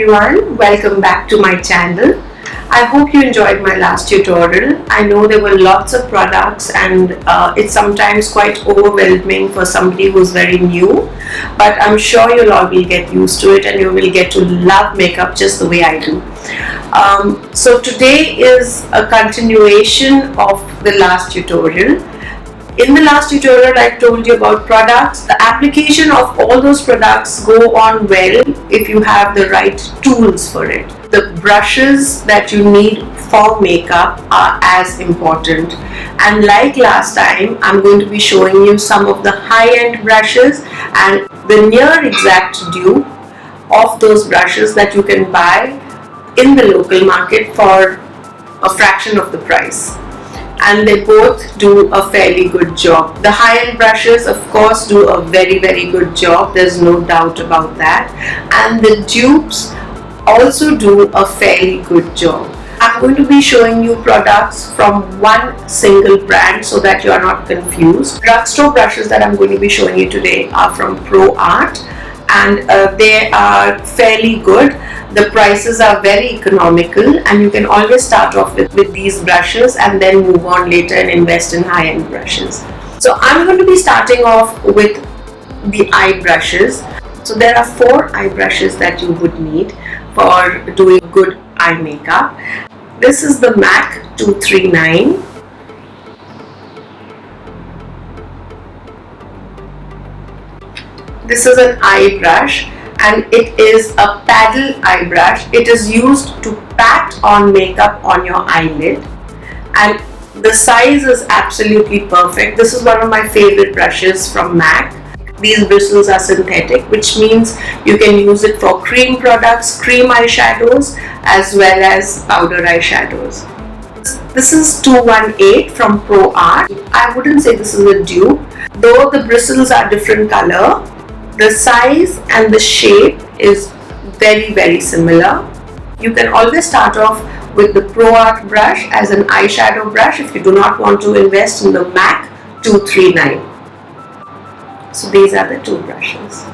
everyone, welcome back to my channel. I hope you enjoyed my last tutorial. I know there were lots of products and it's sometimes quite overwhelming for somebody who's very new, but I'm sure you'll all will get used to it and you will get to love makeup just the way I do. So today is a continuation of the last tutorial. In the last tutorial, I told you about products. The application of all those products go on well if you have the right tools for it. The brushes that you need for makeup are as important. And like last time, I'm going to be showing you some of the high-end brushes and the near exact dupe of those brushes that you can buy in the local market for a fraction of the price. And they both do a fairly good job. The high-end brushes, of course, do a very good job. There's no doubt about that. And the dupes also do a fairly good job. I'm going to be showing you products from one single brand so that you are not confused. Drugstore brushes that I'm going to be showing you today are from Pro.arte, and they are fairly good. The prices are very economical and you can always start off with these brushes and then move on later and invest in high-end brushes. So I'm going to be starting off with the eye brushes. So there are 4 eye brushes that you would need for doing good eye makeup. This is the MAC219. This is an eye brush and it is a paddle eye brush. It is used to pat on makeup on your eyelid and the size is absolutely perfect. This is one of my favorite brushes from MAC. These bristles are synthetic, which means you can use it for cream products, cream eyeshadows as well as powder eyeshadows. This is 218 from Pro.arte. I wouldn't say this is a dupe, though the bristles are different color. The size and the shape is very similar. You can always start off with the Pro.arte brush as an eyeshadow brush if you do not want to invest in the MAC219. So these are the 2 brushes.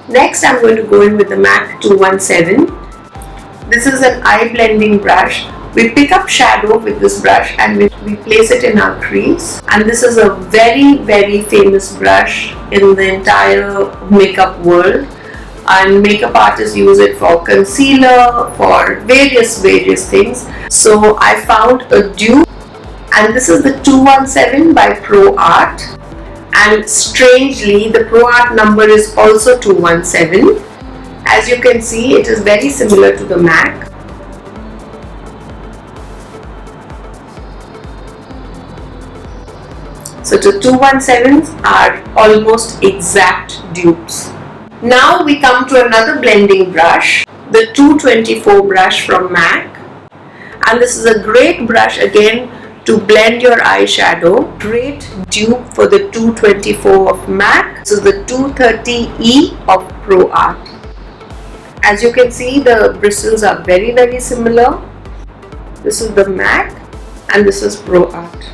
Next I'm going to go in with the MAC217. This is an eye blending brush. We pick up shadow with this brush and we place it in our crease, and this is a very famous brush in the entire makeup world, and makeup artists use it for concealer, for various things. So I found a dupe, and this is the 217 by Pro.arte, and strangely the Pro.arte number is also 217. As you can see, it is very similar to the MAC. So the 217s are almost exact dupes. Now we come to another blending brush, the 224 brush from MAC, and this is a great brush again to blend your eyeshadow. Great dupe for the 224 of MAC. This is the 230E of Pro.arte. As you can see, the bristles are very similar. This is the MAC and this is Pro.arte.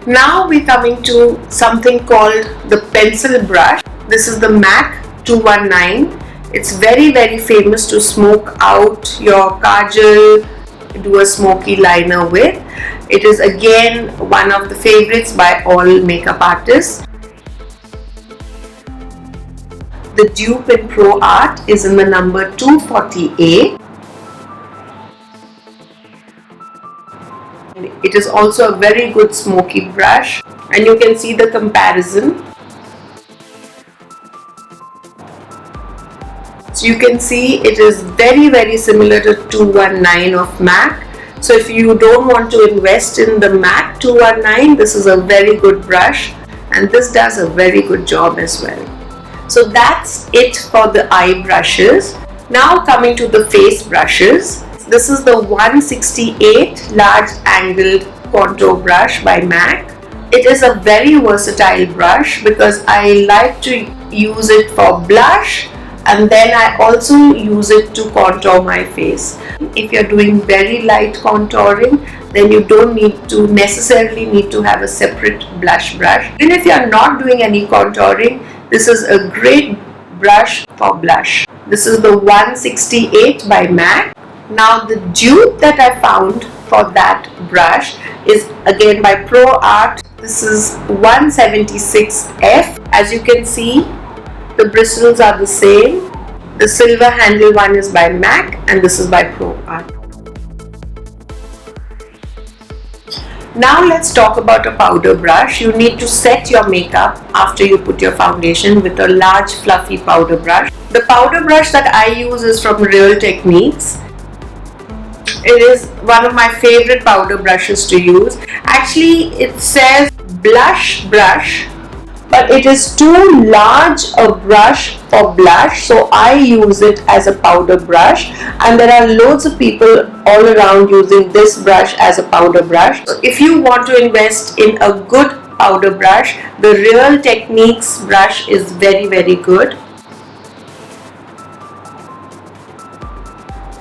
Now we're coming to something called the pencil brush. This is the MAC219. It's very famous to smoke out your kajal, do a smoky liner with. It is again one of the favorites by all makeup artists. The dupe in Pro.arte is in the number 240A. It is also a very good smoky brush, and you can see the comparison. So you can see it is very similar to 219 of MAC. So if you don't want to invest in the MAC219, this is a very good brush, and this does a very good job as well. So that's it for the eye brushes. Now coming to the face brushes. This is the 168 large angled contour brush by MAC. It is a very versatile brush because I like to use it for blush, and then I also use it to contour my face. If you're doing very light contouring, then you don't necessarily need to have a separate blush brush. Even if you're not doing any contouring, this is a great brush for blush. This is the 168 by MAC. Now the dupe that I found for that brush is again by Pro.arte. This is 176F. As you can see, the bristles are the same. The silver handle one is by MAC and this is by Pro.arte. Now let's talk about a powder brush. You need to set your makeup after you put your foundation with a large fluffy powder brush. The powder brush that I use is from RealTechniques. It is one of my favorite powder brushes to use. Actually, it says blush brush, but it is too large a brush for blush, so I use it as a powder brush, and there are loads of people all around using this brush as a powder brush. So if you want to invest in a good powder brush, the RealTechniques brush is very good.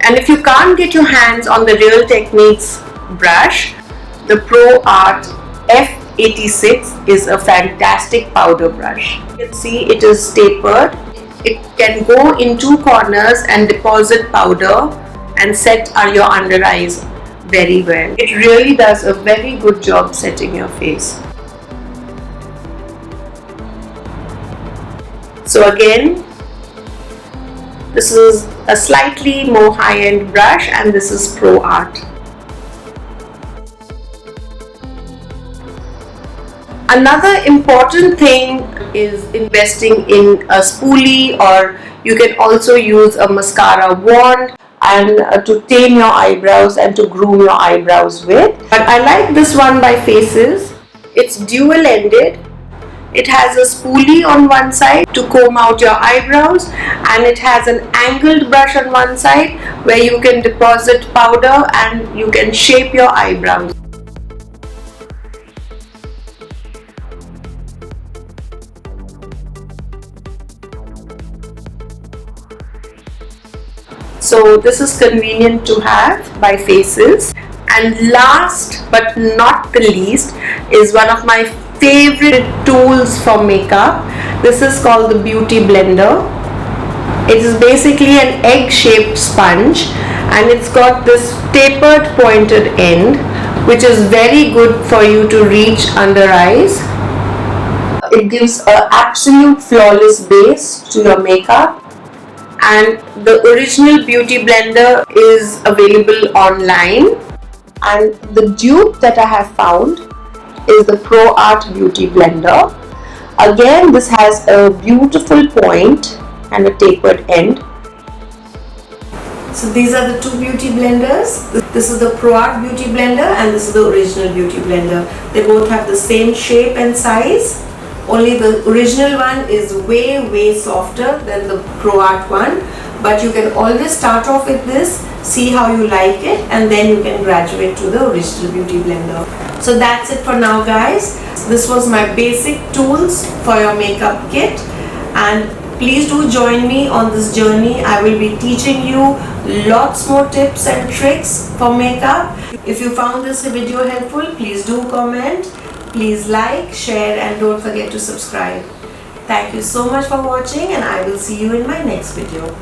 And if you can't get your hands on the RealTechniques brush, the Pro.arte F86 is a fantastic powder brush. You can see it is tapered. It can go in two corners and deposit powder and set your under eyes very well. It really does a very good job setting your face. So again, this is a slightly more high-end brush and this is Pro.arte. Another important thing is investing in a spoolie, or you can also use a mascara wand and to tame your eyebrows and to groom your eyebrows with. But I like this one by Faces. It's dual-ended. It has a spoolie on one side to comb out your eyebrows, and it has an angled brush on one side where you can deposit powder and you can shape your eyebrows. So this is convenient to have by Faces. And last but not the least is one of my favorite tools for makeup. This is called the Beauty Blender. It is basically an egg-shaped sponge and it's got this tapered pointed end, which is very good for you to reach under eyes. It gives an absolute flawless base to your makeup. And the original Beauty Blender is available online. And the dupe that I have found is the Pro.arte Beauty Blender. Again, this has a beautiful point and a tapered end. So these are the two beauty blenders. This is the Pro.arte Beauty Blender and this is the original Beauty Blender. They both have the same shape and size. Only the original one is way softer than the Pro.arte one. But you can always start off with this, see how you like it, and then you can graduate to the original Beauty Blender. So that's it for now, guys. This was my basic tools for your makeup kit, and please do join me on this journey. I will be teaching you lots more tips and tricks for makeup. If you found this video helpful, please do comment, please like, share, and don't forget to subscribe. Thank you so much for watching, and I will see you in my next video.